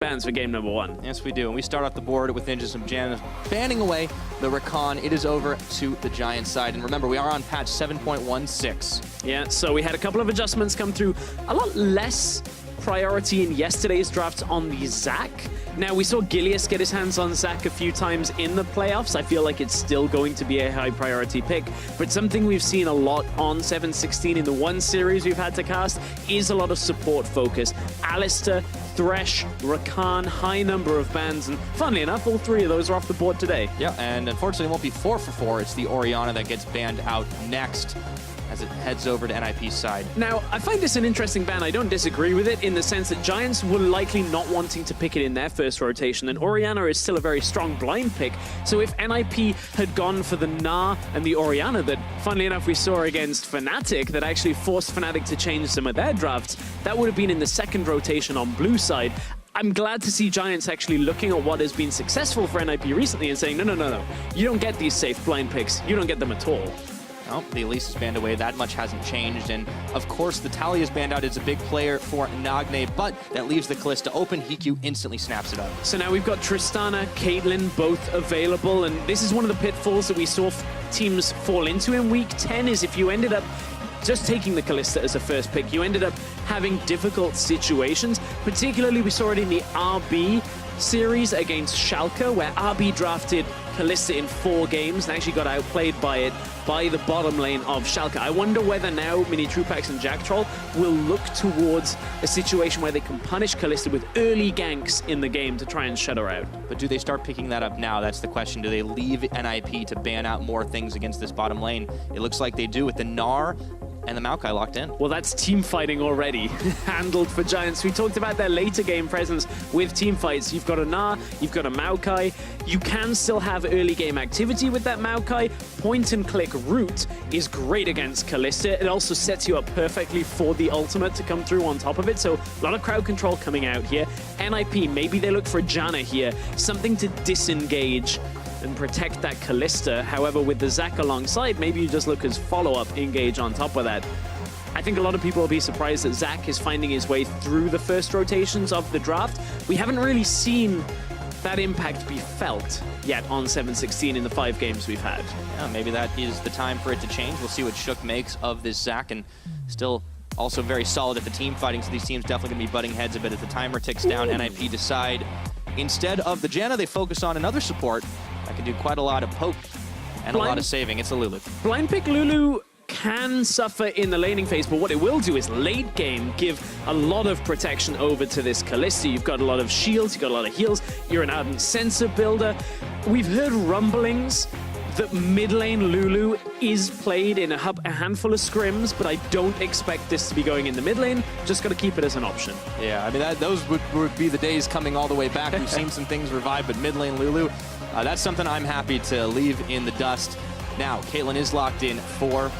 bans for game number 1. Yes, we do. And we start off the board with Ninjas and Pyjamas banning away the Rakan. It is over to the Giants side. And remember, we are on patch 7.16. Yeah, so we had a couple of adjustments come through. A lot less priority in yesterday's draft on the Zac. Now, we saw Gilius get his hands on Zac a few times in the playoffs. I feel like it's still going to be a high priority pick, but something we've seen a lot on 7.16 in the one series we've had to cast is a lot of support focus. Alistair, Thresh, Rakan, high number of bans, and funnily enough, all 3 of those are off the board today. Yeah, and unfortunately it won't be 4 for 4. It's the Orianna that gets banned out next as it heads over to NIP's side. Now, I find this an interesting ban. I don't disagree with it in the sense that Giants were likely not wanting to pick it in their first rotation, and Orianna is still a very strong blind pick. So if NIP had gone for the Gnar and the Orianna that, funnily enough, we saw against Fnatic, that actually forced Fnatic to change some of their drafts, that would have been in the second rotation on blue side. I'm glad to see Giants actually looking at what has been successful for NIP recently and saying, no. You don't get these safe blind picks. You don't get them at all. Oh, the Elise is banned away. That much hasn't changed. And, of course, the Talia is banned out. It's a big player for Nagne, but that leaves the Kalista open. Hikyu instantly snaps it up. So now we've got Tristana, Caitlyn, both available, and this is one of the pitfalls that we saw teams fall into in Week 10, is if you ended up just taking the Kalista as a first pick, you ended up having difficult situations. Particularly, we saw it in the RB series against Schalke, where RB drafted Kalista in 4 games and actually got outplayed by the bottom lane of Schalke. I wonder whether now Mini Trupax and Jack Troll will look towards a situation where they can punish Kalista with early ganks in the game to try and shut her out. But do they start picking that up now? That's the question. Do they leave NIP to ban out more things against this bottom lane? It looks like they do with the Gnar and the Maokai locked in. Well, that's team fighting already handled for Giants. We talked about their later game presence with team fights. You've got a Gnar, you've got a Maokai. You can still have early game activity with that Maokai. Point and click route is great against Kalista. It also sets you up perfectly for the ultimate to come through on top of it. So a lot of crowd control coming out here. NIP, maybe they look for Janna here. Something to disengage and protect that Kalista. However, with the Zac alongside, maybe you just look as follow-up engage on top of that. I think a lot of people will be surprised that Zac is finding his way through the first rotations of the draft. We haven't really seen that impact be felt yet on 7.16 in the 5 games we've had. Yeah, maybe that is the time for it to change. We'll see what Shook makes of this Zac, and still also very solid at the team fighting, so these teams definitely going to be butting heads a bit as the timer ticks down. NIP decide instead of the Janna, they focus on another support that can do quite a lot of poke and a lot of saving. It's a Lulu. Blind pick Lulu can suffer in the laning phase, but what it will do is late game give a lot of protection over to this Kalista. You've got a lot of shields, you've got a lot of heals, you're an ardent sensor builder. We've heard rumblings that mid lane Lulu is played in a handful of scrims, but I don't expect this to be going in the mid lane. Just got to keep it as an option. Yeah, I mean, those would be the days coming all the way back. We've seen some things revive, but mid lane Lulu, that's something I'm happy to leave in the dust. Now, Caitlyn is locked in for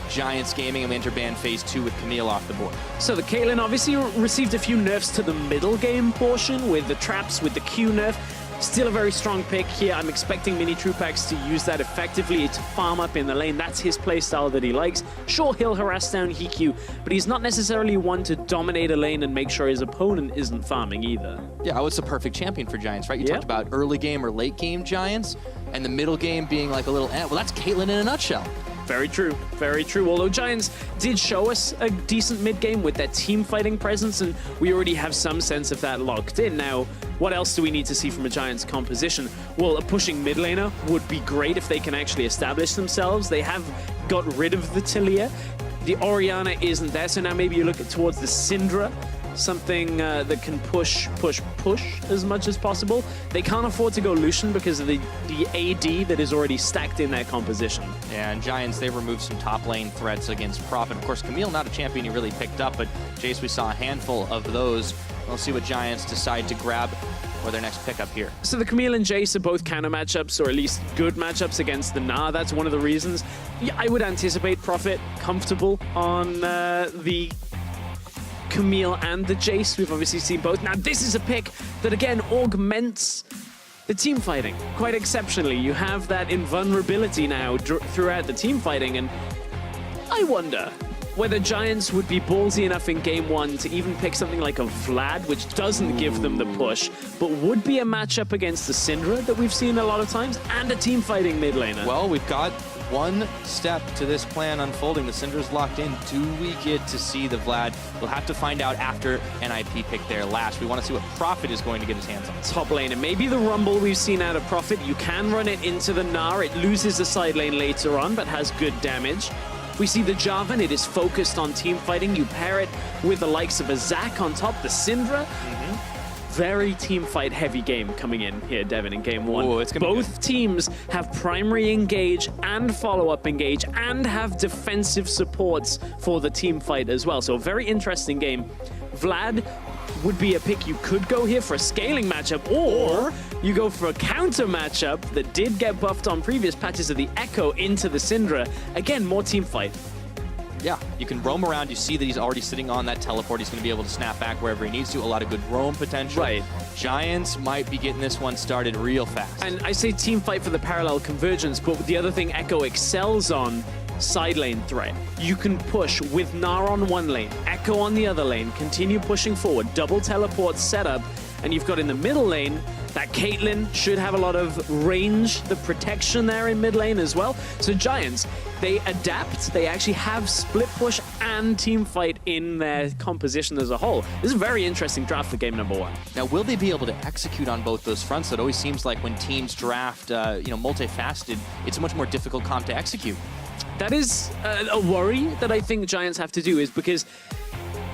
Giants Gaming, and we enter ban phase 2 with Camille off the board. So the Caitlyn obviously received a few nerfs to the middle game portion with the traps, with the Q nerf. Still a very strong pick here. I'm expecting Mini Trupax to use that effectively to farm up in the lane. That's his playstyle that he likes. Sure, he'll harass down Hikyu, but he's not necessarily one to dominate a lane and make sure his opponent isn't farming either. Yeah, it's the perfect champion for Giants, right? You talked about early game or late game Giants, and the middle game being like a little, well, that's Caitlyn in a nutshell. Very true, very true. Although Giants did show us a decent mid-game with their team fighting presence, and we already have some sense of that locked in. Now, what else do we need to see from a Giants composition? Well, a pushing mid laner would be great if they can actually establish themselves. They have got rid of the Talia. The Orianna isn't there, so now maybe you look towards the Syndra, something that can push as much as possible. They can't afford to go Lucian because of the AD that is already stacked in their composition. Yeah, and Giants, they removed some top lane threats against Prophet. Of course, Camille, not a champion you really picked up, but Jace, we saw a handful of those. We'll see what Giants decide to grab for their next pickup here. So the Camille and Jace are both counter matchups, or at least good matchups against the Gnar. That's one of the reasons. Yeah, I would anticipate Prophet comfortable on the Camille and the Jace. We've obviously seen both. Now, this is a pick that, again, augments the team fighting quite exceptionally. You have that invulnerability now throughout the team fighting, and I wonder, whether Giants would be ballsy enough in game one to even pick something like a Vlad, which doesn't give them the push, but would be a matchup against the Syndra that we've seen a lot of times, and a team fighting mid laner. Well, we've got one step to this plan unfolding. The Syndra's locked in. Do we get to see the Vlad? We'll have to find out after NIP pick their last. We want to see what Prophet is going to get his hands on. Top lane, and maybe the Rumble we've seen out of Prophet, you can run it into the Gnar. It loses the side lane later on, but has good damage. We see the Jarvan, it is focused on team fighting. You pair it with the likes of a Zac on top, the Syndra. Very team fight heavy game coming in here, Devin, in game one. Ooh, it's gonna be Both teams have primary engage and follow-up engage and have defensive supports for the team fight as well. So a very interesting game. Vlad would be a pick you could go here for a scaling matchup, or you go for a counter matchup that did get buffed on previous patches of the Echo into the Syndra. Again, more team fight. Yeah, you can roam around. You see that he's already sitting on that teleport. He's going to be able to snap back wherever he needs to. A lot of good roam potential. Right. Giants might be getting this one started real fast. And I say team fight for the parallel convergence, but the other thing Echo excels on, side lane threat. You can push with Gnar on one lane, Echo on the other lane, continue pushing forward, double teleport setup, and you've got in the middle lane, that Caitlyn should have a lot of range, the protection there in mid lane as well. So Giants, they adapt, they actually have split push and team fight in their composition as a whole. This is a very interesting draft for game number one. Now, will they be able to execute on both those fronts? It always seems like when teams draft, multifaceted, it's a much more difficult comp to execute. That is a worry that I think Giants have to do, is because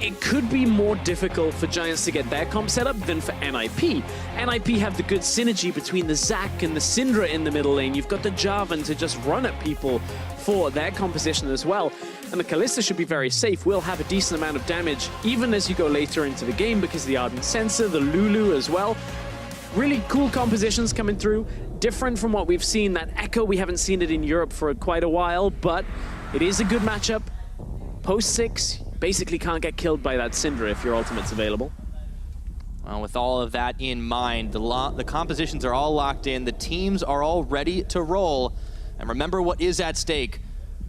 it could be more difficult for Giants to get their comp set up than for NIP. NIP have the good synergy between the Zac and the Syndra in the middle lane. You've got the Jarvan to just run at people for their composition as well. And the Kalista should be very safe. Will have a decent amount of damage even as you go later into the game because of the Ardent Sensor, the Lulu as well. Really cool compositions coming through. Different from what we've seen. That Echo, we haven't seen it in Europe for quite a while, but it is a good matchup. Post 6, basically can't get killed by that Syndra if your ultimate's available. Well, with all of that in mind, the compositions are all locked in. The teams are all ready to roll. And remember what is at stake.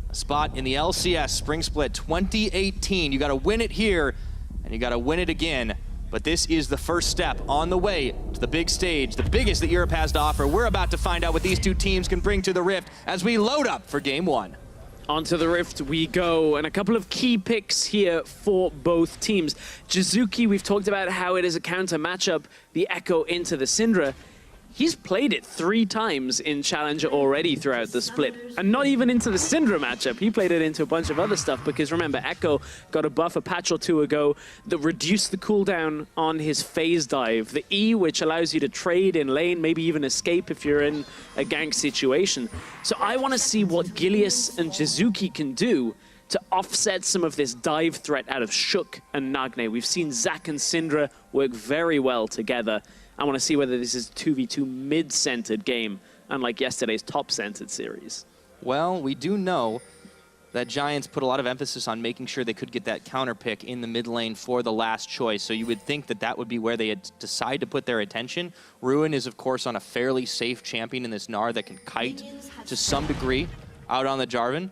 A spot in the LCS Spring Split 2018. You got to win it here, and you got to win it again. But this is the first step on the way to the big stage, the biggest that Europe has to offer. We're about to find out what these two teams can bring to the Rift as we load up for game one. Onto the Rift we go, and a couple of key picks here for both teams. Jizuki, we've talked about how it is a counter matchup, the Echo into the Syndra. He's played it 3 times in Challenger already throughout the split, and not even into the Syndra matchup. He played it into a bunch of other stuff because remember, Echo got a buff a patch or 2 ago that reduced the cooldown on his phase dive. The E, which allows you to trade in lane, maybe even escape if you're in a gank situation. So I want to see what Gilius and Jizuki can do to offset some of this dive threat out of Shook and Nagne. We've seen Zac and Syndra work very well together. I want to see whether this is a 2v2 mid-centered game, unlike yesterday's top-centered series. Well, we do know that Giants put a lot of emphasis on making sure they could get that counter pick in the mid lane for the last choice. So you would think that that would be where they decide to put their attention. Ruin is, of course, on a fairly safe champion in this Gnar that can kite to some degree out on the Jarvan.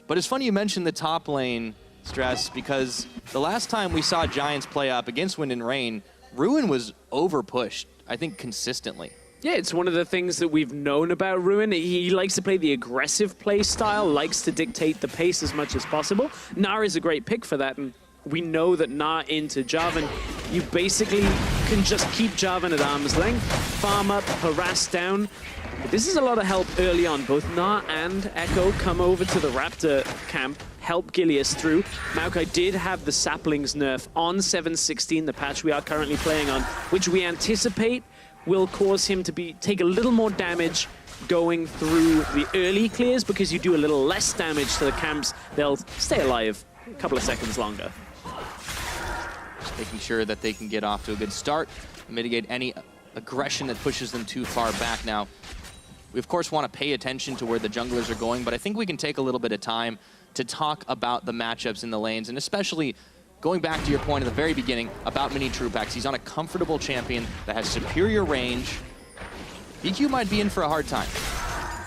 But it's funny you mentioned the top lane, Stress, because the last time we saw Giants play up against Wind and Rain, Ruin was over-pushed, I think, consistently. Yeah, it's one of the things that we've known about Ruin. He likes to play the aggressive play style, likes to dictate the pace as much as possible. Gnar is a great pick for that, and we know that Gnar into Jarvan, you basically can just keep Jarvan at arm's length, farm up, harass down. But this is a lot of help early on. Both Gnar and Echo come over to the Raptor camp, help Gilius through. Maokai did have the Saplings nerf on 7.16, the patch we are currently playing on, which we anticipate will cause him to take a little more damage going through the early clears, because you do a little less damage to the camps. They'll stay alive a couple of seconds longer. Just making sure that they can get off to a good start, mitigate any aggression that pushes them too far back. Now, we of course want to pay attention to where the junglers are going, but I think we can take a little bit of time to talk about the matchups in the lanes, and especially going back to your point at the very beginning about Mini Trupax. He's on a comfortable champion that has superior range. BQ might be in for a hard time.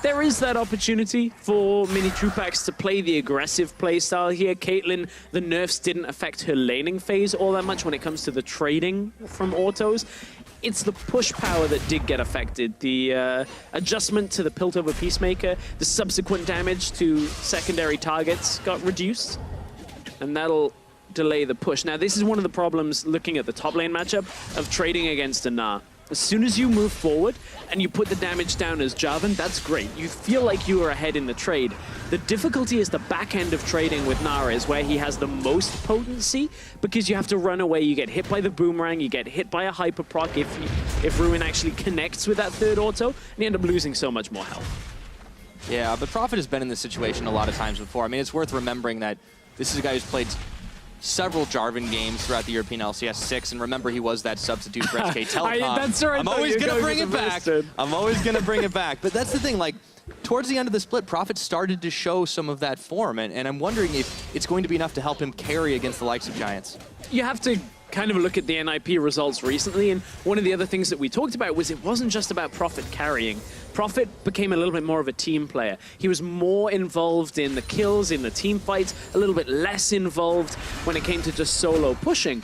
there is that opportunity for Mini Trupax to play the aggressive play style here. Caitlyn, the nerfs didn't affect her laning phase all that much when it comes to the trading from autos. It's the push power that did get affected. The adjustment to the Piltover Peacemaker, the subsequent damage to secondary targets got reduced, and that'll delay the push. Now, this is one of the problems looking at the top lane matchup of trading against a Gnar. As soon as you move forward and you put the damage down as Jarvan, that's great. You feel like you are ahead in the trade. The difficulty is the back end of trading with Gnar is where he has the most potency, because you have to run away. You get hit by the boomerang, you get hit by a hyper proc if Ruin actually connects with that third auto, and you end up losing so much more health. Yeah, but Prophet has been in this situation a lot of times before. I mean, it's worth remembering that this is a guy who's played several Jarvan games throughout the European LCS 6, and remember, he was that substitute for SK Telecom. That's right. I'm always going to bring it back. I'm always going to bring it back. But that's the thing, like, towards the end of the split, Prophet started to show some of that form, and I'm wondering if it's going to be enough to help him carry against the likes of Giants. You have to kind of look at the NIP results recently, and one of the other things that we talked about was it wasn't just about Prophet carrying. Prophet became a little bit more of a team player. He was more involved in the kills, in the team fights, a little bit less involved when it came to just solo pushing.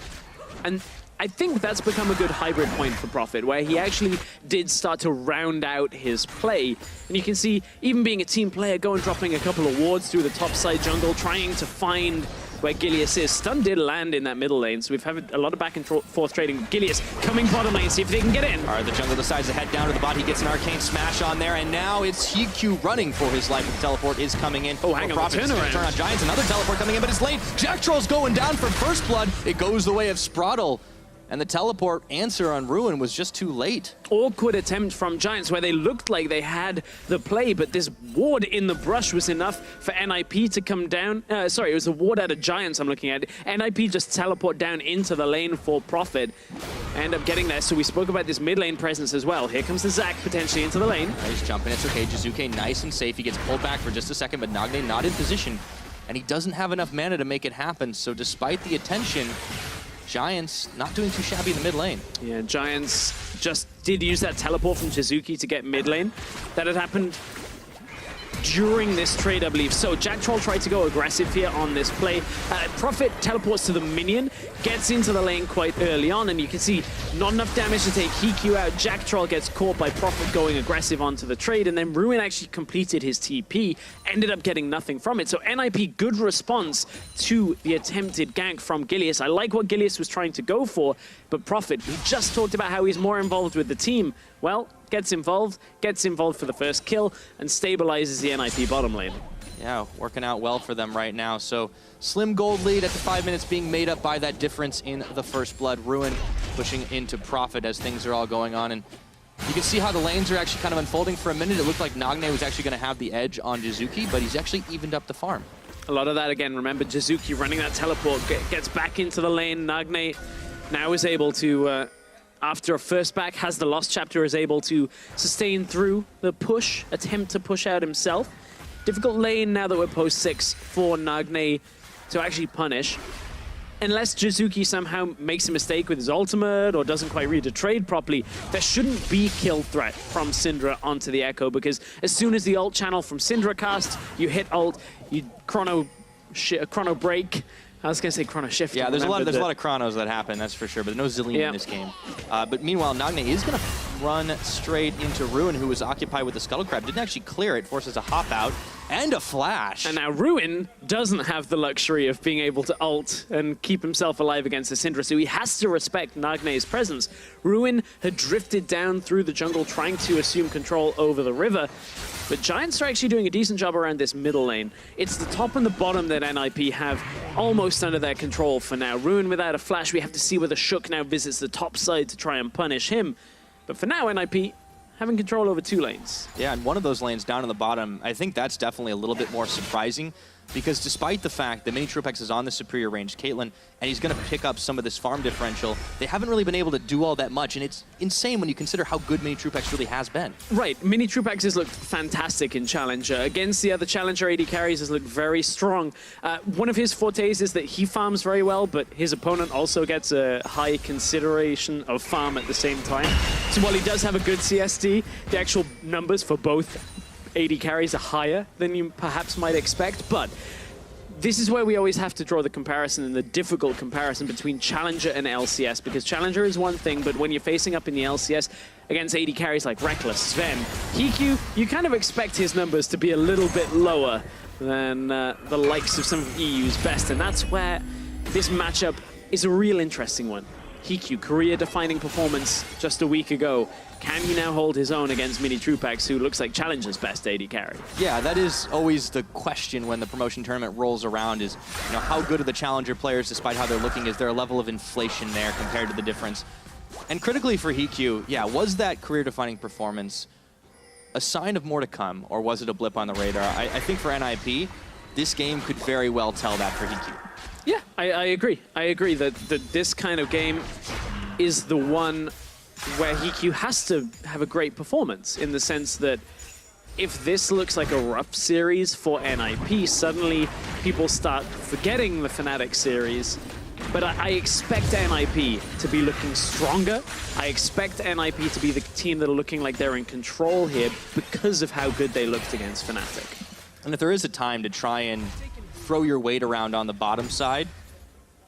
And I think that's become a good hybrid point for Prophet, where he actually did start to round out his play. And you can see, even being a team player, dropping a couple of wards through the top side jungle, trying to find where Gilius is. Stun did land in that middle lane, so we've had a lot of back and forth trading. Gilius coming bottom lane, see if they can get in. All right, the jungle decides to head down to the bot. He gets an arcane smash on there, and now it's HQ running for his life. The teleport is coming in. Oh, hang on, turn on Giants. Another teleport coming in, but it's late. Jack Troll's going down for first blood. It goes the way of Spraddle. And the teleport answer on Ruin was just too late. Awkward attempt from Giants where they looked like they had the play, but this ward in the brush was enough for NIP to come down. Sorry, it was a ward out of Giants I'm looking at. NIP just teleport down into the lane for Prophet. End up getting there, so we spoke about this mid lane presence as well. Here comes the Zac potentially into the lane. Nice jumping, it's okay. Jizuke nice and safe. He gets pulled back for just a second, but Nagne not in position. And he doesn't have enough mana to make it happen, so despite the attention, Giants not doing too shabby in the mid lane. Yeah, Giants just did use that teleport from Jizuki to get mid lane. That had happened during this trade, I believe. So Jack Troll tried to go aggressive here on this play. Prophet teleports to the minion, gets into the lane quite early on, and you can see not enough damage to take Hiku out. Jack Troll gets caught by Prophet going aggressive onto the trade, and then Ruin actually completed his TP, ended up getting nothing from it. So NIP, good response to the attempted gank from Gilius. I like what Gilius was trying to go for, but Prophet, we just talked about how he's more involved with the team. Well, gets involved for the first kill, and stabilizes the NIP bottom lane. Yeah, working out well for them right now. So slim gold lead at the 5 minutes being made up by that difference in the first blood. Ruin pushing into Prophet as things are all going on. And you can see how the lanes are actually kind of unfolding for a minute. It looked like Nagne was actually going to have the edge on Jizuki, but he's actually evened up the farm. A lot of that again, remember Jizuki running that teleport, gets back into the lane. Nagne now is able to, after a first back, has the Lost Chapter, is able to sustain through the push, attempt to push out himself. Difficult lane now that we're post 6 for Nagne to actually punish. Unless Jizuki somehow makes a mistake with his ultimate or doesn't quite read the trade properly, there shouldn't be kill threat from Syndra onto the Echo, because as soon as the ult channel from Syndra casts, you hit ult, you chrono break. I was going to say chrono shift. Yeah, there's a lot of chronos that happen, that's for sure, but no Zillion in this game. But meanwhile, Nagne is going to run straight into Ruin, who was occupied with the Scuttle Crab. Didn't actually clear it, forces a hop out and a flash. And now Ruin doesn't have the luxury of being able to ult and keep himself alive against the Syndra, so he has to respect Nagne's presence. Ruin had drifted down through the jungle trying to assume control over the river, but Giants are actually doing a decent job around this middle lane. It's the top and the bottom that NIP have almost under their control for now. Ruin without a flash, we have to see whether Shook now visits the top side to try and punish him. But for now, NIP having control over 2 lanes. Yeah, and one of those lanes down on the bottom, I think that's definitely a little bit more surprising, because despite the fact that Mini Trupax is on the superior range, Caitlyn, and he's going to pick up some of this farm differential, they haven't really been able to do all that much, and it's insane when you consider how good Mini Trupax really has been. Right, Mini Trupax has looked fantastic in Challenger. Against the other Challenger AD carries has looked very strong. One of his fortes is that he farms very well, but his opponent also gets a high consideration of farm at the same time. So while he does have a good CSD, the actual numbers for both AD carries are higher than you perhaps might expect, but this is where we always have to draw the comparison and the difficult comparison between Challenger and LCS, because Challenger is one thing, but when you're facing up in the LCS against AD carries like Reckless, Sven, Hiku, you kind of expect his numbers to be a little bit lower than the likes of some of EU's best, and that's where this matchup is a real interesting one. Hiku, career-defining performance just a week ago. Can he now hold his own against Mini Trupax, who looks like Challenger's best AD carry? Yeah, that is always the question when the promotion tournament rolls around is, you know, how good are the Challenger players despite how they're looking? Is there a level of inflation there compared to the difference? And critically for Hiku, yeah, was that career-defining performance a sign of more to come, or was it a blip on the radar? I think for NIP, this game could very well tell that for Hiku. Yeah, I agree. I agree that this kind of game is the one where Hiku has to have a great performance, in the sense that if this looks like a rough series for NIP, suddenly people start forgetting the Fnatic series. But I expect NIP to be looking stronger. I expect NIP to be the team that are looking like they're in control here because of how good they looked against Fnatic. And if there is a time to try and throw your weight around on the bottom side,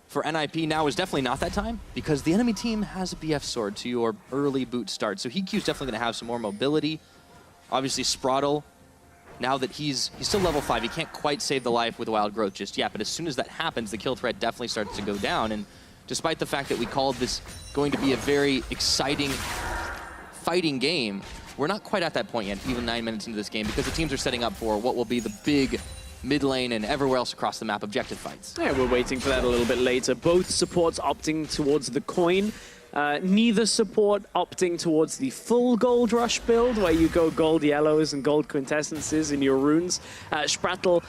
for NIP now is definitely not that time, because the enemy team has a BF sword to your early boot start. So Hiku's definitely going to have some more mobility. Obviously, Spraddle, now that he's still level 5, he can't quite save the life with Wild Growth just yet, but as soon as that happens, the kill threat definitely starts to go down. And despite the fact that we called this going to be a very exciting fighting game, we're not quite at that point yet, even 9 minutes into this game, because the teams are setting up for what will be the big mid lane and everywhere else across the map objective fights. Yeah, we're waiting for that a little bit later. Both supports opting towards the coin. Neither support opting towards the full gold rush build, where you go gold yellows and gold quintessences in your runes. Spraddle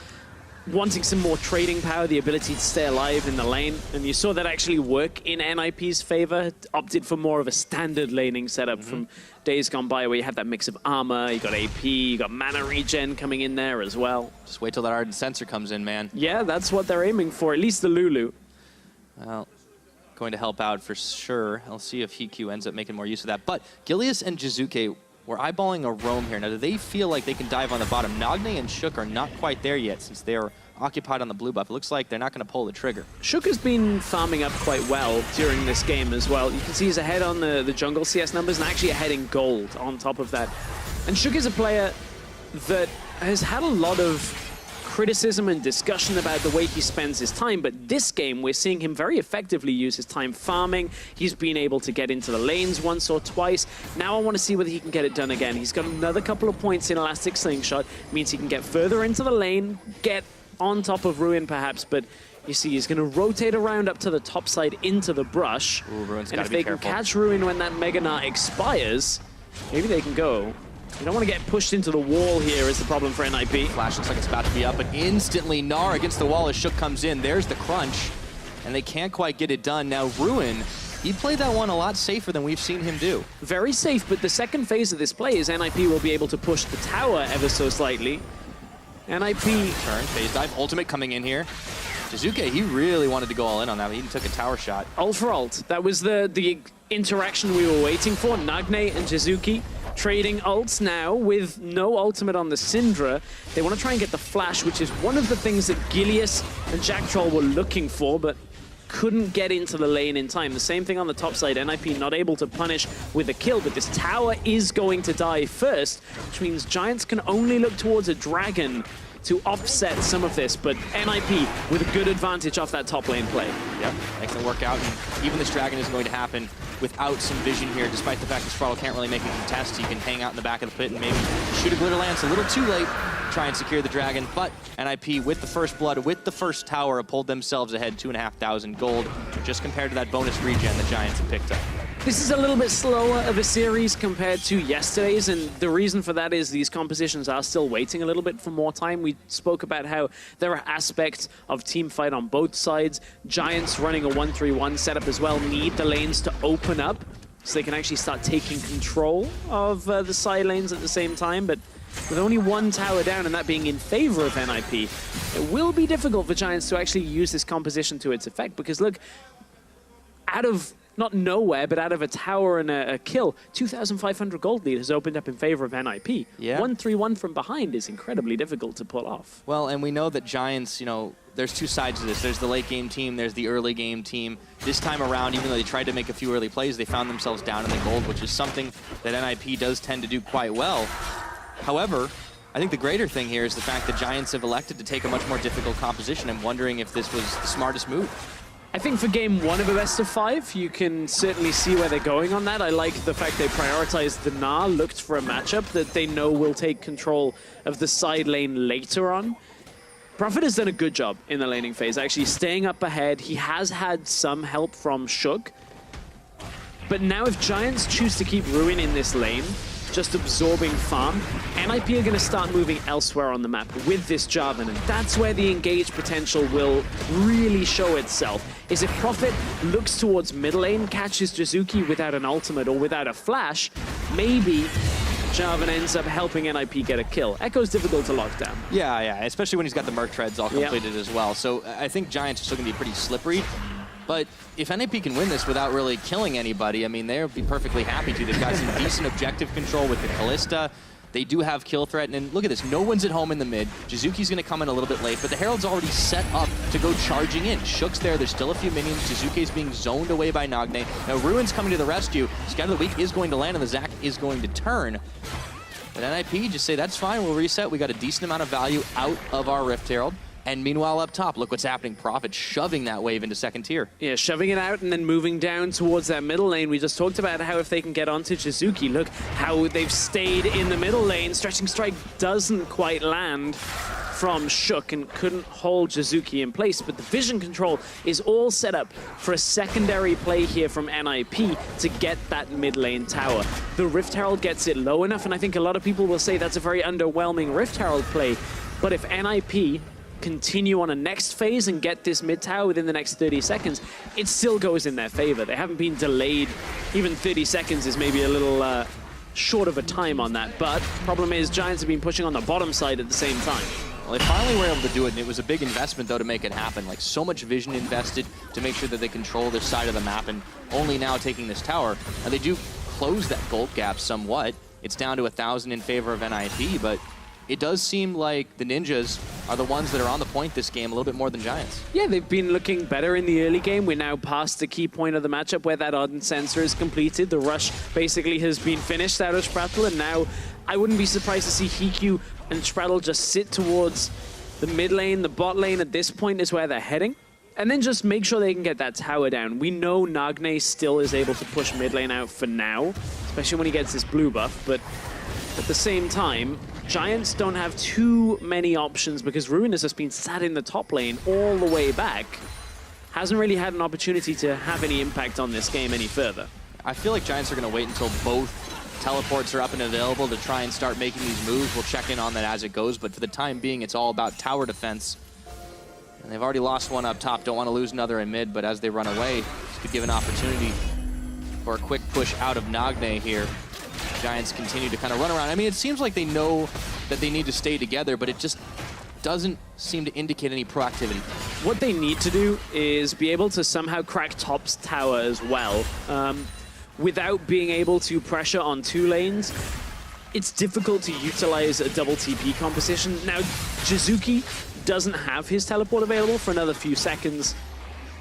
wanting some more trading power, the ability to stay alive in the lane, and you saw that actually work in NIP's favor. Opted for more of a standard laning setup from days gone by, where you have that mix of armor, you got AP, you got mana regen coming in there as well. Just wait till that Ardent Sensor comes in, man. Yeah, that's what they're aiming for, at least the Lulu. Well, going to help out for sure. I'll see if Hiku ends up making more use of that. But Gilius and Jizuke were eyeballing a roam here. Now, do they feel like they can dive on the bottom? Nagne and Shook are not quite there yet, since they are occupied on the blue buff. It looks like they're not going to pull the trigger. Shook has been farming up quite well during this game as well. You can see he's ahead on the jungle CS numbers, and actually ahead in gold on top of that. And Shook is a player that has had a lot of criticism and discussion about the way he spends his time, but this game we're seeing him very effectively use his time farming. He's been able to get into the lanes once or twice. Now I want to see whether he can get it done again. He's got another couple of points in Elastic Slingshot, means he can get further into the lane, get on top of Ruin perhaps, but you see he's going to rotate around up to the top side into the brush. Ooh, Ruin's and gotta if be they careful. can catch Ruin when that Mega Gnar expires, maybe they can go. You don't want to get pushed into the wall here is the problem for NIP. Flash looks like it's about to be up, but instantly Gnar against the wall as Shook comes in. There's the crunch, and they can't quite get it done. Now Ruin, he played that one a lot safer than we've seen him do. Very safe, but the second phase of this play is NIP will be able to push the tower ever so slightly. NIP... Turn, phase dive, ultimate coming in here. Jizuke, he really wanted to go all in on that, but he took a tower shot. Ult for ult. That was the interaction we were waiting for. Nagne and Jizuke trading ults now with no ultimate on the Syndra. They want to try and get the flash, which is one of the things that Gilius and Jack Troll were looking for, but couldn't get into the lane in time. The same thing on the top side. NIP not able to punish with a kill, but this tower is going to die first, which means Giants can only look towards a dragon to offset some of this, but NIP with a good advantage off that top lane play. Yep, making it work out, and even this dragon isn't going to happen without some vision here, despite the fact that Spraddle can't really make a contest. He can hang out in the back of the pit and maybe shoot a glitter lance a little too late, try and secure the dragon, but NIP with the first blood, with the first tower, have pulled themselves ahead 2,500 gold, just compared to that bonus regen the Giants have picked up. This is a little bit slower of a series compared to yesterday's, and the reason for that is these compositions are still waiting a little bit for more time. We spoke about how there are aspects of team fight on both sides. Giants running a 1-3-1 setup as well need the lanes to open up so they can actually start taking control of the side lanes at the same time, but with only one tower down and that being in favor of NIP, it will be difficult for Giants to actually use this composition to its effect, because look, out of not nowhere, but out of a tower and a kill. 2,500 gold lead has opened up in favor of NIP. Yeah. 1-3-1 from behind is incredibly difficult to pull off. Well, and we know that Giants, you know, there's two sides to this. There's the late game team, there's the early game team. This time around, even though they tried to make a few early plays, they found themselves down in the gold, which is something that NIP does tend to do quite well. However, I think the greater thing here is the fact that Giants have elected to take a much more difficult composition. I'm wondering if this was the smartest move. I think for game one of a best of 5, you can certainly see where they're going on that. I like the fact they prioritized the Na, looked for a matchup that they know will take control of the side lane later on. Prophet has done a good job in the laning phase, actually staying up ahead. He has had some help from Shook. But now if Giants choose to keep Ruin in this lane, just absorbing farm, NIP are going to start moving elsewhere on the map with this Jarvan, and that's where the engage potential will really show itself, is if Prophet looks towards mid lane, catches Jizuki without an ultimate or without a flash, maybe Jarvan ends up helping NIP get a kill. Echo's difficult to lock down. Yeah, especially when he's got the Merc Treads all completed as well. So I think Giants are still going to be pretty slippery. But if NAP can win this without really killing anybody, I mean, they'll be perfectly happy to. They've got some decent objective control with the Kalista. They do have kill threat, and look at this. No one's at home in the mid. Jizuki's going to come in a little bit late, but the Herald's already set up to go charging in. Shook's there. There's still a few minions. Jizuki's being zoned away by Nagne. Now, Ruin's coming to the rescue. Scout of the Week is going to land, and the Zac is going to turn. But NIP just say, that's fine, we'll reset. We got a decent amount of value out of our Rift Herald. And meanwhile, up top, look what's happening. Prophet shoving that wave into second tier. Yeah, shoving it out and then moving down towards that middle lane. We just talked about how if they can get onto Jizuki, look how they've stayed in the middle lane. Stretching Strike doesn't quite land from Shook and couldn't hold Jizuki in place, but the vision control is all set up for a secondary play here from NIP to get that mid lane tower. The Rift Herald gets it low enough, and I think a lot of people will say that's a very underwhelming Rift Herald play, but if NIP continue on a next phase and get this mid tower within the next 30 seconds, it still goes in their favor. They haven't been delayed. Even 30 seconds is maybe a little short of a time on that, but problem is Giants have been pushing on the bottom side at the same time. Well, they finally were able to do it, and it was a big investment, though, to make it happen. Like, so much vision invested to make sure that they control this side of the map, and only now taking this tower. And they do close that gold gap somewhat. It's down to 1,000 in favor of NIP, but it does seem like the Ninjas are the ones that are on the point this game a little bit more than Giants. Yeah, they've been looking better in the early game. We're now past the key point of the matchup where that Ardent Sensor is completed. The rush basically has been finished out of Sprattle, and now I wouldn't be surprised to see Hiku and Sprattle just sit towards the mid lane. The bot lane at this point is where they're heading. And then just make sure they can get that tower down. We know Nagne still is able to push mid lane out for now, especially when he gets this blue buff, but at the same time, Giants don't have too many options because Ruin has just been sat in the top lane all the way back. Hasn't really had an opportunity to have any impact on this game any further. I feel like Giants are going to wait until both teleports are up and available to try and start making these moves. We'll check in on that as it goes, but for the time being, it's all about tower defense. And they've already lost one up top. Don't want to lose another in mid, but as they run away, this could give an opportunity for a quick push out of Nagne here. Giants continue to kind of run around. I mean, it seems like they know that they need to stay together, but it just doesn't seem to indicate any proactivity. What they need to do is be able to somehow crack top's tower as well. Without being able to pressure on two lanes, it's difficult to utilize a double TP composition. Now, Jizuki doesn't have his teleport available for another few seconds,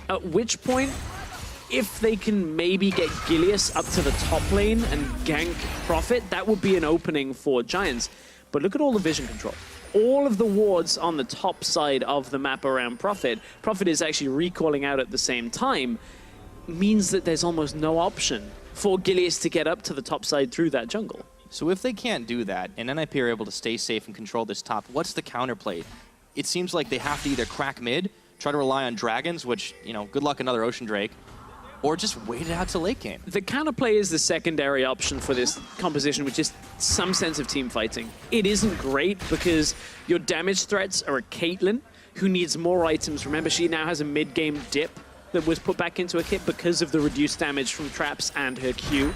at which point, if they can maybe get Gilius up to the top lane and gank Prophet, that would be an opening for Giants. But look at all the vision control. All of the wards on the top side of the map around Prophet. Prophet is actually recalling out at the same time, means that there's almost no option for Gilius to get up to the top side through that jungle. So if they can't do that, and NIP are able to stay safe and control this top, what's the counterplay? It seems like they have to either crack mid, try to rely on dragons, which, you know, good luck another Ocean Drake, or just wait it out till late game. The counterplay is the secondary option for this composition, which is some sense of team fighting. It isn't great because your damage threats are a Caitlyn, who needs more items. Remember, she now has a mid-game dip that was put back into a kit because of the reduced damage from traps and her Q.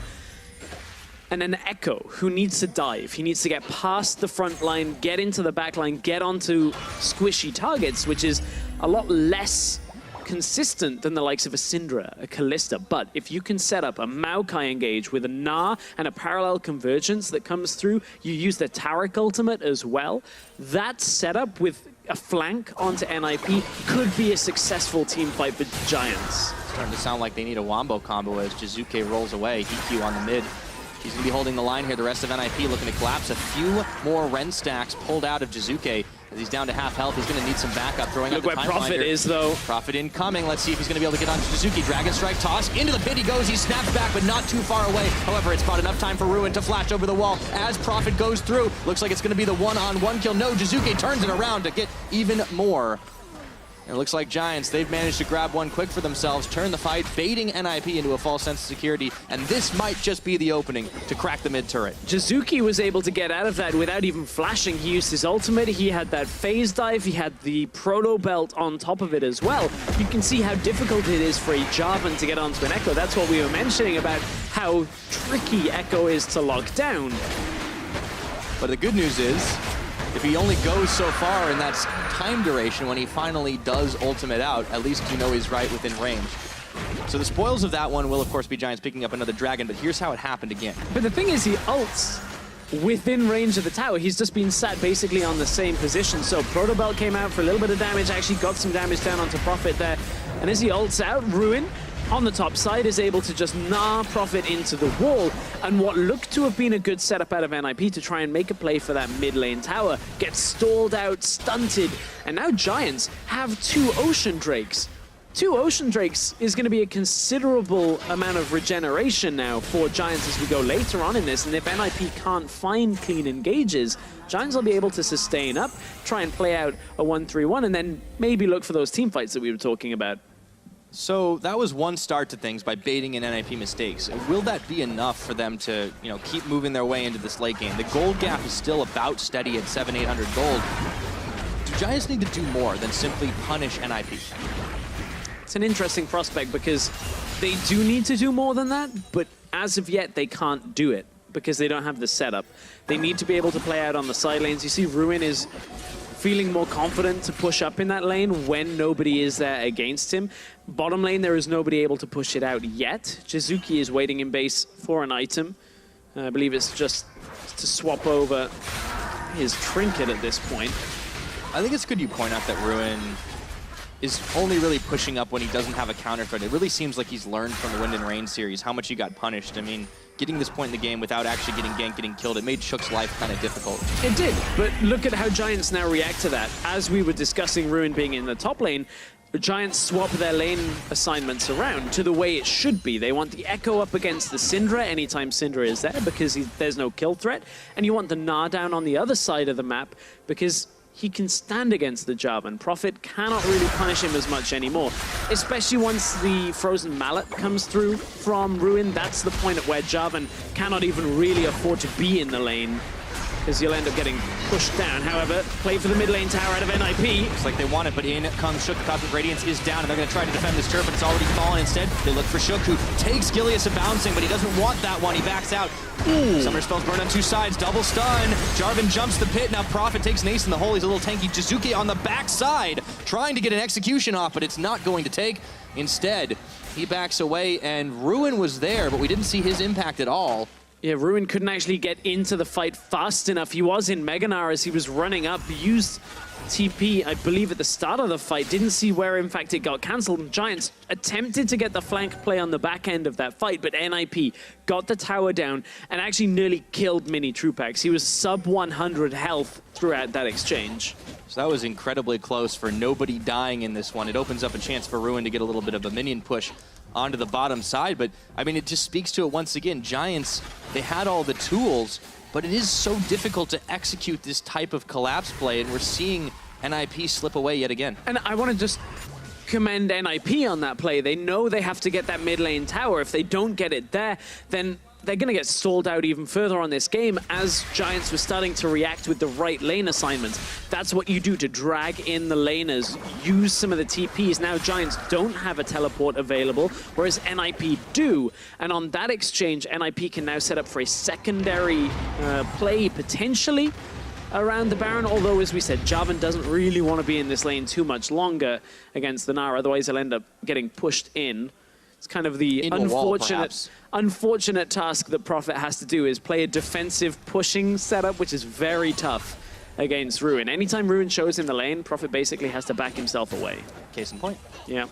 And an Echo, who needs to dive. He needs to get past the front line, get into the back line, get onto squishy targets, which is a lot less consistent than the likes of a Syndra, a Kalista. But if you can set up a Maokai engage with a Gnar and a parallel convergence that comes through, you use the Taric ultimate as well, that setup with a flank onto NIP could be a successful team fight for Giants. Starting to sound like they need a wombo combo as Jizuke rolls away. EQ on the mid. He's going to be holding the line here. The rest of NIP looking to collapse. A few more Ren stacks pulled out of Jizuke. As he's down to half health, he's going to need some backup. Throwing Look up the where time Prophet finder. is, though. Prophet incoming. Let's see if he's going to be able to get on Jizuke. Dragon Strike toss. Into the pit he goes. He snaps back, but not too far away. However, it's bought enough time for Ruin to flash over the wall. As Prophet goes through, looks like it's going to be the one-on-one kill. No, Jizuke turns it around to get even more. And it looks like Giants, they've managed to grab one quick for themselves, turn the fight, baiting NIP into a false sense of security, and this might just be the opening to crack the mid turret. Jizuke was able to get out of that without even flashing. He used his ultimate, he had that phase dive, he had the proto belt on top of it as well. You can see how difficult it is for a Jarvan to get onto an Echo. That's what we were mentioning about how tricky Echo is to lock down. But the good news is, if he only goes so far in that time duration when he finally does ultimate out, at least you know he's right within range. So the spoils of that one will, of course, be Giants picking up another dragon, but here's how it happened again. But the thing is, he ults within range of the tower. He's just been sat basically on the same position. So Proto Belt came out for a little bit of damage, actually got some damage down onto Prophet there. And as he ults out, Ruin on the top side is able to just Gnar Prophet into the wall, and what looked to have been a good setup out of NIP to try and make a play for that mid lane tower gets stalled out, stunted, and now Giants have 2 Ocean Drakes. 2 Ocean Drakes is going to be a considerable amount of regeneration now for Giants as we go later on in this, and if NIP can't find clean engages, Giants will be able to sustain up, try and play out a 1-3-1, and then maybe look for those team fights that we were talking about. So that was one start to things by baiting in NIP mistakes. Will that be enough for them to, keep moving their way into this late game? The gold gap is still about steady at 700-800 gold. Do Giants need to do more than simply punish NIP? It's an interesting prospect because they do need to do more than that, but as of yet they can't do it because they don't have the setup. They need to be able to play out on the side lanes. You see Ruin is feeling more confident to push up in that lane when nobody is there against him. Bottom lane, there is nobody able to push it out yet. Jizuke is waiting in base for an item. I believe it's just to swap over his trinket at this point. I think it's good you point out that Ruin is only really pushing up when he doesn't have a counter threat. It really seems like he's learned from the Wind and Rain series how much he got punished. I mean, getting this point in the game without actually getting ganked, getting killed, it made Shook's life kind of difficult. It did, but look at how Giants now react to that. As we were discussing Ruin being in the top lane, the Giants swap their lane assignments around to the way it should be. They want the Echo up against the Syndra anytime Syndra is there because there's no kill threat, and you want the Gnar down on the other side of the map because he can stand against the Jarvan. Prophet cannot really punish him as much anymore, especially once the Frozen Mallet comes through from Ruin. That's the point at where Jarvan cannot even really afford to be in the lane because you'll end up getting pushed down. However, play for the mid lane tower out of NIP. Looks like they want it, but in comes Shook. The Cosmic Radiance is down, and they're going to try to defend this turret, but it's already fallen. Instead, they look for Shook, who takes Gilius a bouncing, but he doesn't want that one. He backs out. Summoner spells burn on 2 sides, double stun. Jarvan jumps the pit. Now Prophet takes Nace in the hole. He's a little tanky. Jizuke on the backside, trying to get an execution off, but it's not going to take. Instead, he backs away, and Ruin was there, but we didn't see his impact at all. Yeah, Ruin couldn't actually get into the fight fast enough. He was in Mega Gnar as he was running up, used TP, I believe, at the start of the fight. Didn't see where, in fact, it got cancelled. Giants attempted to get the flank play on the back end of that fight, but NIP got the tower down and actually nearly killed Mini Trupax. He was sub 100 health throughout that exchange. So that was incredibly close for nobody dying in this one. It opens up a chance for Ruin to get a little bit of a minion push onto the bottom side, but I mean, it just speaks to it once again. Giants, they had all the tools, but it is so difficult to execute this type of collapse play, and we're seeing NIP slip away yet again. And I want to just commend NIP on that play. They know they have to get that mid lane tower. If they don't get it there, then they're going to get stalled out even further on this game as Giants were starting to react with the right lane assignments. That's what you do to drag in the laners, use some of the TPs. Now Giants don't have a teleport available, whereas NIP do. And on that exchange, NIP can now set up for a secondary play, potentially. around the Baron, although, as we said, Jarvan doesn't really want to be in this lane too much longer against the Gnar, otherwise he'll end up getting pushed in. It's kind of the unfortunate task that Prophet has to do, is play a defensive pushing setup, which is very tough against Ruin. Anytime Ruin shows in the lane, Prophet basically has to back himself away. Case in point. Yeah.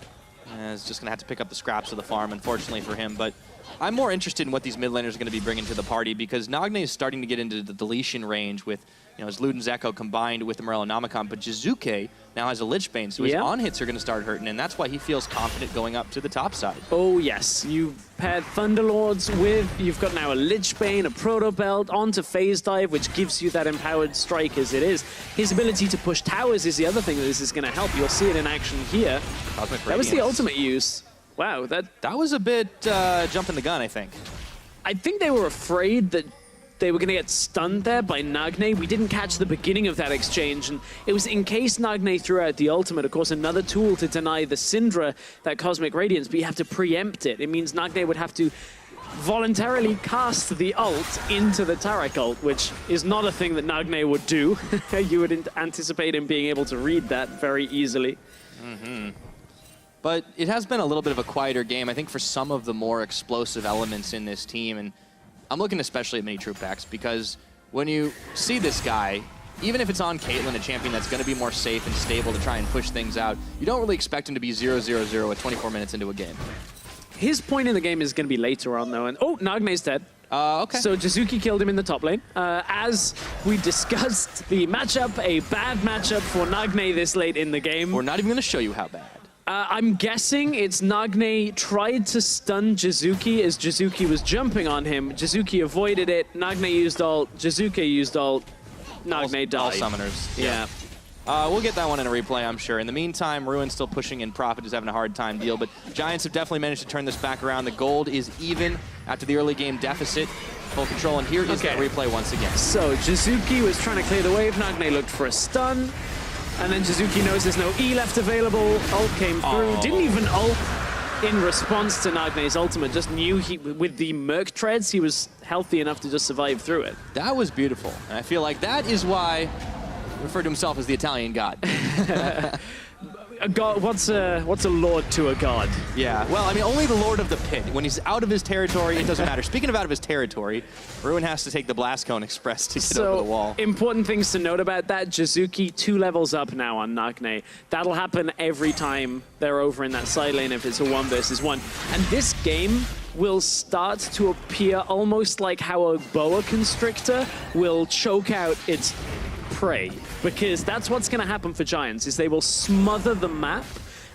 He's just going to have to pick up the scraps of the farm, unfortunately for him. But I'm more interested in what these mid laners are going to be bringing to the party, because Nagne is starting to get into the deletion range with, his Luden's Echo combined with the Morellonomicon. But Jizuke now has a Lich Bane, so his on-hits are going to start hurting, and that's why he feels confident going up to the top side. Oh, yes. You paired Thunderlords with, you've got now a Lich Bane, a Proto Belt, onto Phase Dive, which gives you that empowered strike as it is. His ability to push towers is the other thing that this is going to help. You'll see it in action here. That was the ultimate use. Wow, that was a bit jumping the gun, I think. I think they were afraid that they were going to get stunned there by Nagne. We didn't catch the beginning of that exchange, and it was in case Nagne threw out the ultimate. Of course, another tool to deny the Syndra that Cosmic Radiance, but you have to preempt it. It means Nagne would have to voluntarily cast the ult into the Tarak ult, which is not a thing that Nagne would do. You would anticipate him being able to read that very easily. But it has been a little bit of a quieter game, I think, for some of the more explosive elements in this team. And I'm looking especially at mini troop packs, because when you see this guy, even if it's on Caitlyn, a champion that's going to be more safe and stable to try and push things out, you don't really expect him to be 0-0-0 at 24 minutes into a game. His point in the game is going to be later on, though. And oh, Nagne's dead. Okay. So Jizuki killed him in the top lane. As we discussed the matchup, a bad matchup for Nagne this late in the game. We're not even going to show you how bad. I'm guessing it's Nagne tried to stun Jizuki as Jizuki was jumping on him. Jizuki avoided it. Nagne used ult. Jizuki used ult. Nagne died. All summoners. Yeah. We'll get that one in a replay, I'm sure. In the meantime, Ruin's still pushing in. Prophet is having a hard time deal, but Giants have definitely managed to turn this back around. The gold is even after the early game deficit. Full control, and here is that replay once again. So Jizuki was trying to clear the wave. Nagne looked for a stun. And then Jizuki knows there's no E left available. Ult came through. Didn't even ult in response to Nagne's ultimate. Just knew with the Merc treads, he was healthy enough to just survive through it. That was beautiful. And I feel like that is why he referred to himself as the Italian god. A god, what's a lord to a god? Yeah, well, I mean, only the Lord of the Pit. When he's out of his territory, it doesn't matter. Speaking of out of his territory, Ruin has to take the Blast Cone Express to get over the wall. Important things to note about that. Jizuki 2 levels up now on Nagne. That'll happen every time they're over in that side lane if it's a 1 versus 1. And this game will start to appear almost like how a boa constrictor will choke out its prey, because that's what's going to happen for Giants, is they will smother the map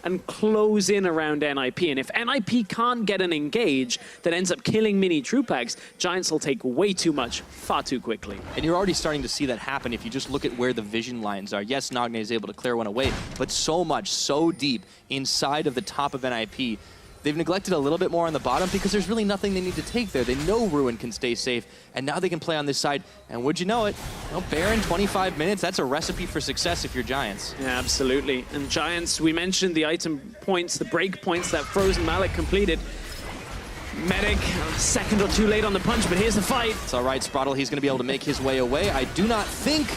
and close in around NIP. And if NIP can't get an engage that ends up killing mini troop packs, Giants will take way too much far too quickly. And you're already starting to see that happen if you just look at where the vision lines are. Yes, Nagne is able to clear one away, but so much, so deep inside of the top of NIP. They've neglected a little bit more on the bottom because there's really nothing they need to take there. They know Ruin can stay safe, and now they can play on this side. And would you know it, Baron, 25 minutes, that's a recipe for success if you're Giants. Yeah, absolutely. And Giants, we mentioned the item points, the break points that Frozen Mallet completed. Medic, a second or two late on the punch, but here's the fight. It's all right, Sprottle, he's going to be able to make his way away. I do not think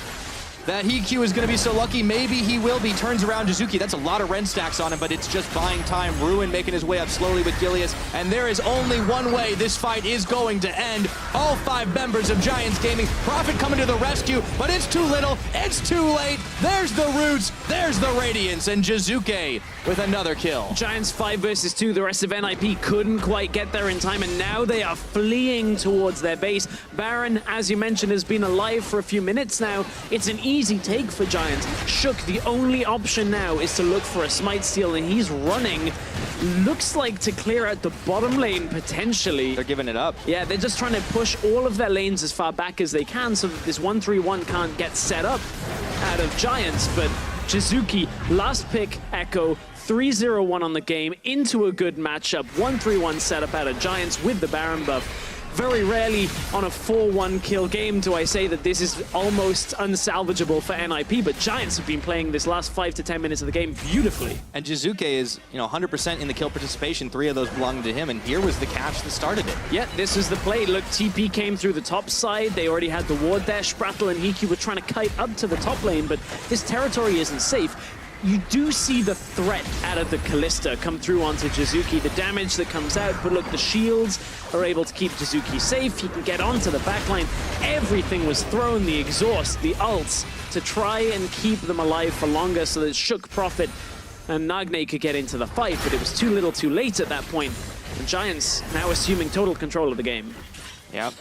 that Hikyu is going to be so lucky. Maybe he will be. Turns around Jizuki. That's a lot of Ren stacks on him, but it's just buying time. Ruin making his way up slowly with Gilius. And there is only one way this fight is going to end. All 5 members of Giants Gaming. Prophet coming to the rescue, but it's too little. It's too late. There's the Roots. There's the Radiance. And Jizuke with another kill. Giants 5 versus 2. The rest of NIP couldn't quite get there in time, and now they are fleeing towards their base. Baron, as you mentioned, has been alive for a few minutes now. It's an easy take for Giants. Shook, the only option now is to look for a smite steal, and he's running. Looks like to clear out the bottom lane, potentially. They're giving it up. Yeah, they're just trying to push all of their lanes as far back as they can so that this 1-3-1 can't get set up out of Giants. But Jizuki, last pick, Echo, 3-0-1 on the game, into a good matchup. 1-3-1 setup out of Giants with the Baron buff. Very rarely on a 4-1 kill game do I say that this is almost unsalvageable for NIP, but Giants have been playing this last 5 to 10 minutes of the game beautifully. And Jizuke is, 100% in the kill participation. 3 of those belonged to him, and here was the catch that started it. Yeah, this is the play. Look, TP came through the top side. They already had the ward there. Sprattle and Hiki were trying to kite up to the top lane, but this territory isn't safe. You do see the threat out of the Kalista come through onto Jizuke, the damage that comes out, but look, the shields are able to keep Jizuke safe. He can get onto the backline. Everything was thrown, the exhaust, the ults, to try and keep them alive for longer so that Shook, Prophet, and Nagne could get into the fight, but it was too little too late at that point. And Giants now assuming total control of the game. Yep.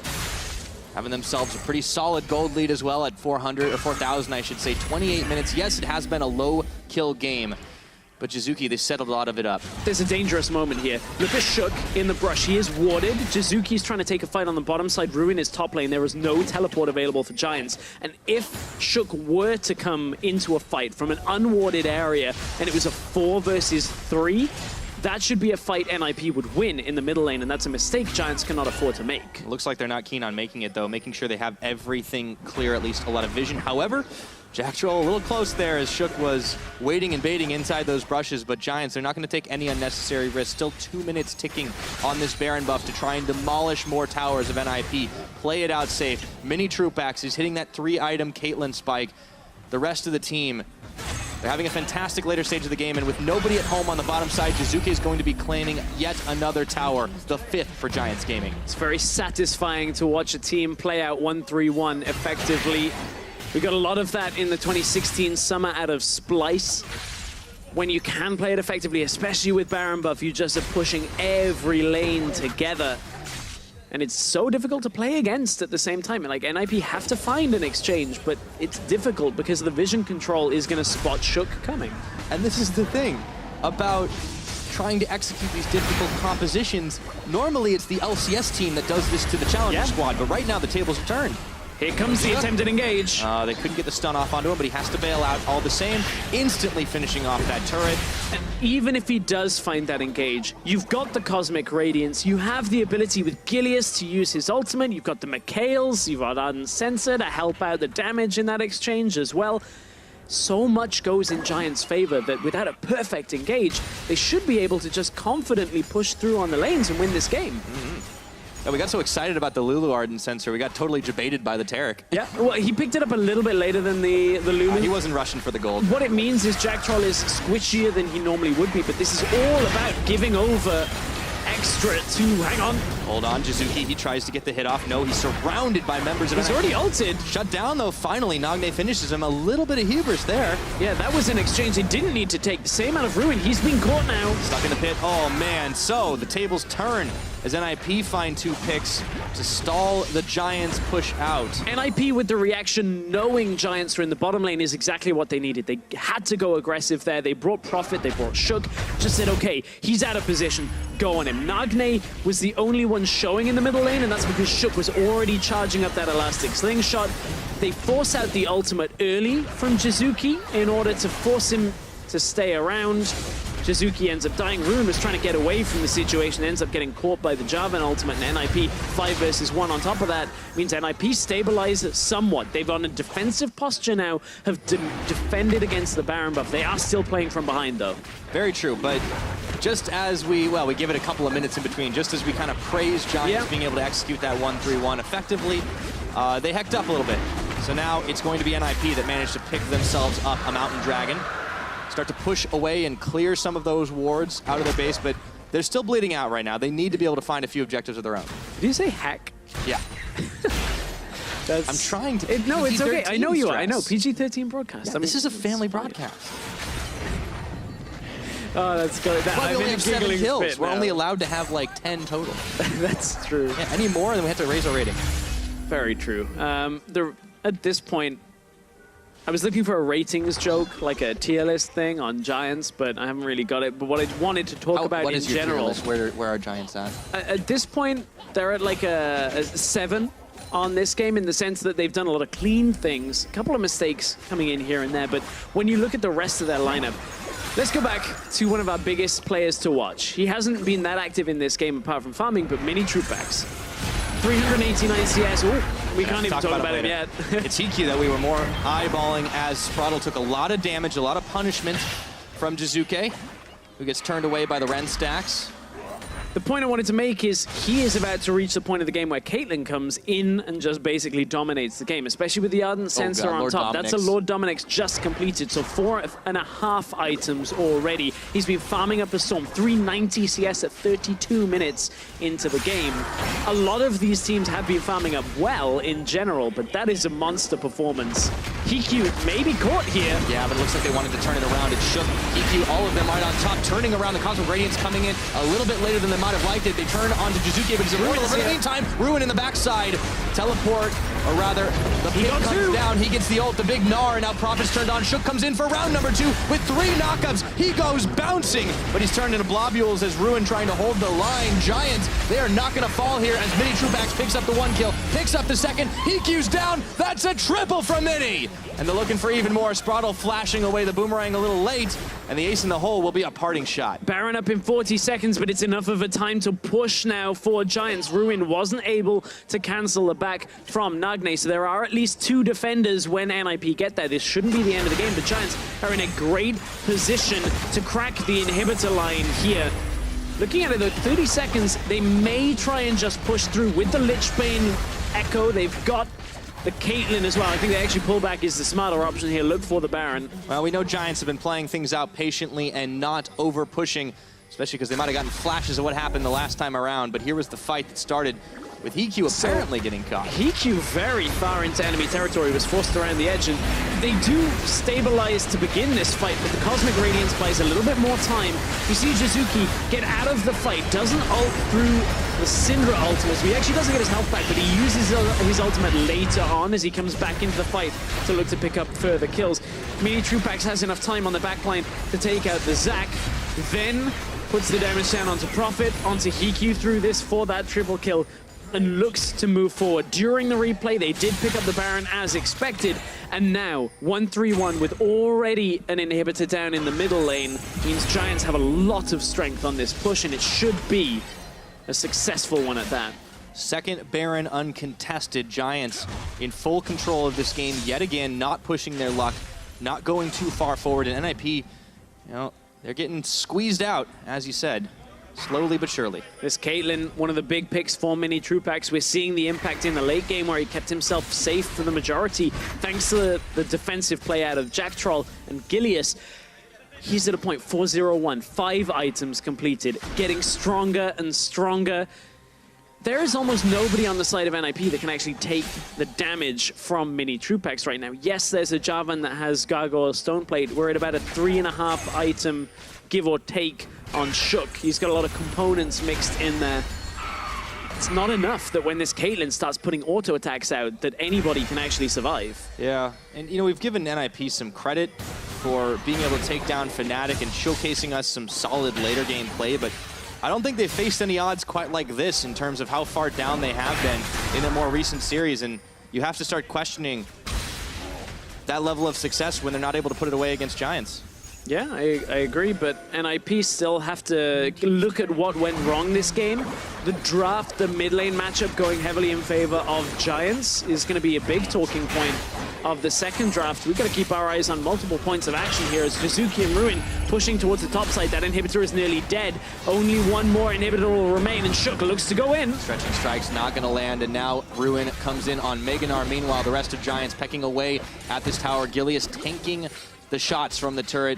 Having themselves a pretty solid gold lead as well at 400, or 4,000, I should say. 28 minutes. Yes, it has been a low kill game, but Jizuke, they settled a lot of it up. There's a dangerous moment here. Look at Shook in the brush. He is warded. Jizuke's trying to take a fight on the bottom side, ruin his top lane. There is no teleport available for Giants. And if Shook were to come into a fight from an unwarded area, and it was a 4 versus 3, that should be a fight NIP would win in the middle lane, and that's a mistake Giants cannot afford to make. It looks like they're not keen on making it, though, making sure they have everything clear, at least a lot of vision. However, Jack Troll a little close there as Shook was waiting and baiting inside those brushes, but Giants, they're not going to take any unnecessary risks. Still 2 minutes ticking on this Baron buff to try and demolish more towers of NIP. Play it out safe. Mini Troop Axe is hitting that 3-item Caitlyn spike. The rest of the team, they're having a fantastic later stage of the game, and with nobody at home on the bottom side, Jizuke is going to be claiming yet another tower, the 5th for Giants Gaming. It's very satisfying to watch a team play out 1-3-1 effectively. We got a lot of that in the 2016 summer out of Splice. When you can play it effectively, especially with Baron buff, you just are pushing every lane together. And it's so difficult to play against at the same time. Like, NIP have to find an exchange, but it's difficult because the vision control is going to spot Shook coming. And this is the thing about trying to execute these difficult compositions. Normally, it's the LCS team that does this to the Challenger squad, but right now the tables are turned. Here comes the attempted engage. They couldn't get the stun off onto him, but he has to bail out all the same, instantly finishing off that turret. And even if he does find that engage, you've got the Cosmic Radiance, you have the ability with Gilius to use his ultimate, you've got the McHales, you've got Ardent Sensor to help out the damage in that exchange as well. So much goes in Giants' favor that without a perfect engage, they should be able to just confidently push through on the lanes and win this game. Yeah, we got so excited about the Lulu Ardent Sensor, we got totally debated by the Taric. Yeah, well, he picked it up a little bit later than the Lulu. He wasn't rushing for the gold. What it means is Jack Troll is squishier than he normally would be, but this is all about giving over extra to... Hang on. Hold on, Jizuke, he tries to get the hit off. No, he's surrounded by members of He's already ulted. Shut down, though, finally. Nagne finishes him. A little bit of hubris there. Yeah, that was an exchange they didn't need to take. The same amount of ruin. He's been caught now. Stuck in the pit. Oh, man. So, the tables turn as NIP find 2 picks to stall the Giants' push out. NIP with the reaction, knowing Giants are in the bottom lane, is exactly what they needed. They had to go aggressive there. They brought Prophet, they brought Shook. Just said, okay, he's out of position. Go on him. Nagne was the only one showing in the middle lane, and that's because Shook was already charging up that elastic slingshot. They force out the ultimate early from Jizuke in order to force him to stay around. Jizuke ends up dying. Rune was trying to get away from the situation, ends up getting caught by the Jarvan ultimate, and NIP 5 versus 1 on top of that means NIP stabilize somewhat. They've on a defensive posture now, have defended against the Baron buff. They are still playing from behind, though. Very true, but just as we give it a couple of minutes in between, just as we kind of praise Giants being able to execute that 1-3-1 effectively, they hecked up a little bit. So now it's going to be NIP that managed to pick themselves up a Mountain Dragon. Start to push away and clear some of those wards out of their base, but they're still bleeding out right now. They need to be able to find a few objectives of their own. Did you say hack? Yeah. I'm trying to... No, it's okay. I know you are. I know. PG-13 broadcast. Yeah, this is a family broadcast. Oh, that's good. Well, we only have 7 kills. We're only allowed to have like 10 total. That's true. Yeah, any more, then we have to raise our rating. Very true. At this point, I was looking for a ratings joke, like a tier list thing on Giants, but I haven't really got it. But what I wanted to talk about in general... What is your tier list? Where are Giants at? At this point, they're at like a 7 on this game in the sense that they've done a lot of clean things. A couple of mistakes coming in here and there, but when you look at the rest of their lineup, let's go back to one of our biggest players to watch. He hasn't been that active in this game apart from farming, but Mini Troop Axe. 389 CS. Ooh, we can't even talk about him yet. It's EQ that we were more eyeballing as Spraddle took a lot of damage, a lot of punishment from Jizuke, who gets turned away by the Ren stacks. The point I wanted to make is he is about to reach the point of the game where Caitlyn comes in and just basically dominates the game, especially with the Ardent Sensor on top. That's a Lord Dominic's just completed, so 4.5 items already. He's been farming up a Storm, 390 CS at 32 minutes into the game. A lot of these teams have been farming up well in general, but that is a monster performance. EQ may be caught here. Yeah, but it looks like they wanted to turn it around. It shook EQ, all of them right on top, turning around. The Cosmic Radiance coming in a little bit later than they might have liked it. They turn onto Jizuke, but he's a little over the meantime. Ruin in the backside. Teleport, or rather, the pick comes down. He gets the ult, the big Gnar, and now Prophet's turned on. Shook comes in for round number 2 with 3 knockups. He goes bouncing, but he's turned into blobules as Ruin trying to hold the line. Giants, they are not going to fall here as Mini Trupax picks up the 1 kill, picks up the 2nd. EQ's down. That's a triple from Mini. And they're looking for even more. Spraddle flashing away the boomerang a little late, and the ace in the hole will be a parting shot. Baron up in 40 seconds, but it's enough of a time to push now for Giants. Ruin wasn't able to cancel the back from Nagne, so there are at least 2 defenders when NIP get there. This shouldn't be the end of the game. The Giants are in a great position to crack the inhibitor line here. Looking at it though, 30 seconds, they may try and just push through with the Lichbane Echo. They've got the Caitlyn as well. I think they actually pull back is the smarter option here. Look for the Baron. Well, we know Giants have been playing things out patiently and not over pushing, especially because they might have gotten flashes of what happened the last time around. But here was the fight that started with EQ apparently getting caught. EQ very far into enemy territory, was forced around the edge, and they do stabilize to begin this fight, but the Cosmic Radiance buys a little bit more time. You see Jizuke get out of the fight, doesn't ult through the Syndra ultimate, so he actually doesn't get his health back, but he uses his ultimate later on as he comes back into the fight to look to pick up further kills. Mini Trupax has enough time on the backline to take out the Zac, then puts the damage down onto Prophet, onto EQ through this for that triple kill, and looks to move forward. During the replay, they did pick up the Baron as expected, and now 1-3-1 with already an inhibitor down in the middle lane means Giants have a lot of strength on this push, and it should be a successful one at that. Second Baron uncontested. Giants in full control of this game yet again, not pushing their luck, not going too far forward, and NIP, you know, they're getting squeezed out, as you said. Slowly but surely. This Caitlyn, one of the big picks for Mini Trupax. We're seeing the impact in the late game where he kept himself safe for the majority thanks to the defensive play out of Jack Troll and Gilius. He's at a point 4-0-1, 5 items completed, getting stronger and stronger. There is almost nobody on the side of NIP that can actually take the damage from Mini Trupax right now. Yes, there's a Jarvan that has Gargoyle Stoneplate. We're at about a 3.5 item, give or take, on Shook. He's got a lot of components mixed in there. It's not enough that when this Caitlyn starts putting auto attacks out that anybody can actually survive. Yeah, and you know, we've given NIP some credit for being able to take down Fnatic and showcasing us some solid later game play, but I don't think they've faced any odds quite like this in terms of how far down they have been in their more recent series, and you have to start questioning that level of success when they're not able to put it away against Giants. Yeah, I agree, but NIP still have to look at what went wrong this game. The draft, the mid lane matchup going heavily in favor of Giants is going to be a big talking point of the second draft. We've got to keep our eyes on multiple points of action here as Jizuke and Ruin pushing towards the top side. That inhibitor is nearly dead. Only one more inhibitor will remain, and Shook looks to go in. Stretching strike's not going to land, and now Ruin comes in on Mega Gnar. Meanwhile, the rest of Giants pecking away at this tower. Gilius tanking the shots from the turret.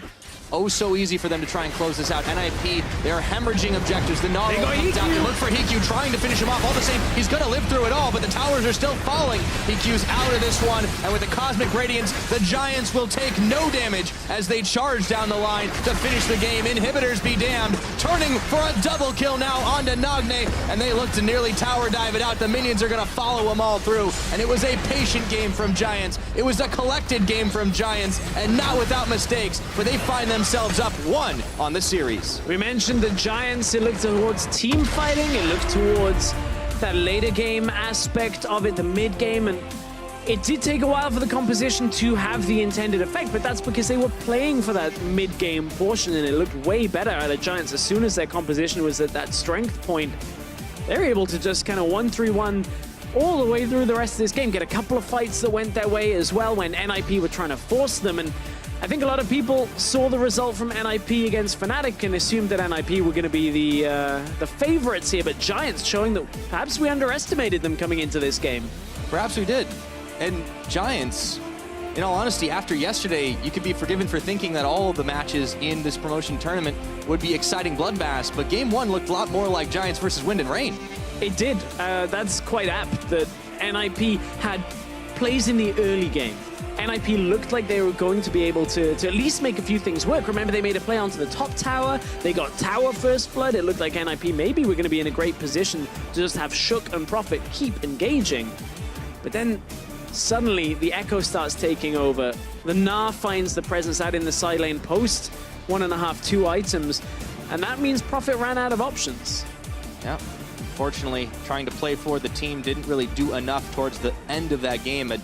Oh, so easy for them to try and close this out. NIP, they are hemorrhaging objectives. The Gnar comes down. They look for Hikyu, trying to finish him off. All the same, he's going to live through it all, but the towers are still falling. Hikyu's out of this one, and with the Cosmic Radiance, the Giants will take no damage as they charge down the line to finish the game. Inhibitors be damned. Turning for a double kill now onto Nagne, and they look to nearly tower dive it out. The minions are going to follow them all through, and it was a patient game from Giants. It was a collected game from Giants, and not without mistakes, but they find themselves up 1 on the series. We mentioned the Giants, it looked towards team fighting, it looked towards that later game aspect of it, the mid game, and it did take a while for the composition to have the intended effect, but that's because they were playing for that mid game portion, and it looked way better out of Giants as soon as their composition was at that strength point. they're able to just kind of 1-3-1 all the way through the rest of this game. Get a couple of fights that went their way as well when NIP were trying to force them. And I think a lot of people saw the result from NIP against Fnatic and assumed that NIP were going to be the favorites here, but Giants showing that perhaps we underestimated them coming into this game. Perhaps we did. And Giants, in all honesty, after yesterday, you could be forgiven for thinking that all of the matches in this promotion tournament would be exciting bloodbaths, but game one looked a lot more like Giants versus Wind and Rain. It did. That's quite apt that NIP had plays in the early game. NIP looked like they were going to be able to at least make a few things work. Remember, they made a play onto the top tower. They got tower first blood. It looked like NIP maybe were going to be in a great position to just have Shook and Prophet keep engaging. But then suddenly the Echo starts taking over. The Gnar finds the presence out in the side lane post 1.5, 2 items. And that means Prophet ran out of options. Yeah. Fortunately, trying to play for the team didn't really do enough towards the end of that game. But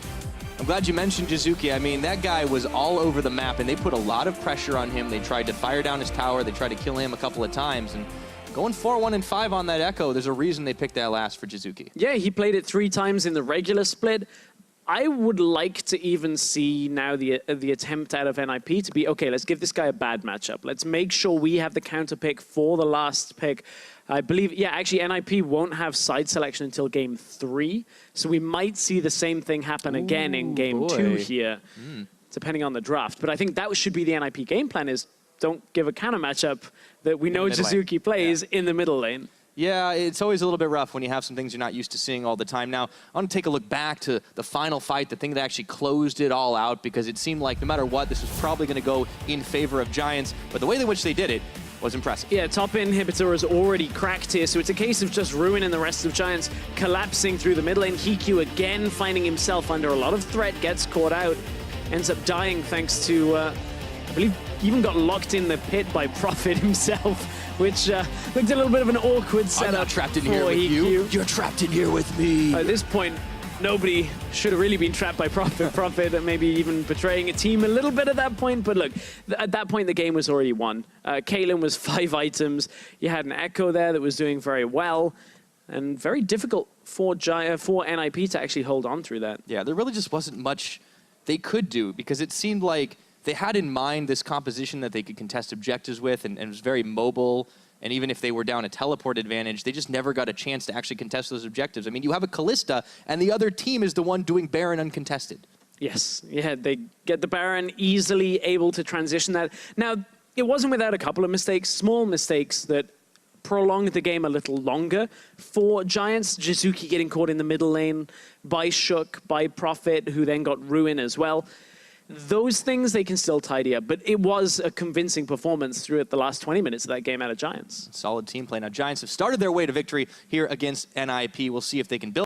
I'm glad you mentioned Jizuki. I mean, that guy was all over the map, and they put a lot of pressure on him. They tried to fire down his tower. They tried to kill him a couple of times. And going 4-1-5 on that Echo, there's a reason they picked that last for Jizuki. Yeah, he played it 3 times in the regular split. I would like to even see now the attempt out of NIP to be, okay, let's give this guy a bad matchup. Let's make sure we have the counter pick for the last pick. I believe, yeah, actually NIP won't have side selection until game 3. So we might see the same thing happen again in game 2 here, depending on the draft. But I think that should be the NIP game plan, is don't give a counter matchup that we know Jizuki plays in the middle lane. Yeah, it's always a little bit rough when you have some things you're not used to seeing all the time. Now, I want to take a look back to the final fight, the thing that actually closed it all out, because it seemed like no matter what, this was probably going to go in favor of Giants. But the way in which they did it was impressive. Yeah, top inhibitor is already cracked here, so it's a case of just Ruin and the rest of Giants collapsing through the middle lane. Hikyu again finding himself under a lot of threat, gets caught out, ends up dying thanks to, I believe, even got locked in the pit by Prophet himself, which looked a little bit of an awkward setup. I'm not trapped in here with you. You're trapped in here with me. At this point, nobody should have really been trapped by Prophet. Prophet maybe even betraying a team a little bit at that point. But look, at that point, the game was already won. Caitlyn was 5 items. You had an Echo there that was doing very well. And very difficult for NIP to actually hold on through that. Yeah, there really just wasn't much they could do, because it seemed like they had in mind this composition that they could contest objectives with, and it was very mobile. And even if they were down a teleport advantage, they just never got a chance to actually contest those objectives. I mean, you have a Kalista, and the other team is the one doing Baron uncontested. Yes, yeah, they get the Baron, easily able to transition that. Now, it wasn't without a couple of mistakes, small mistakes that prolonged the game a little longer for Giants. Jizuki getting caught in the middle lane by Shook, by Prophet, who then got Ruin as well. Those things they can still tidy up, but it was a convincing performance throughout the last 20 minutes of that game out of Giants. Solid team play. Now, Giants have started their way to victory here against NIP. We'll see if they can build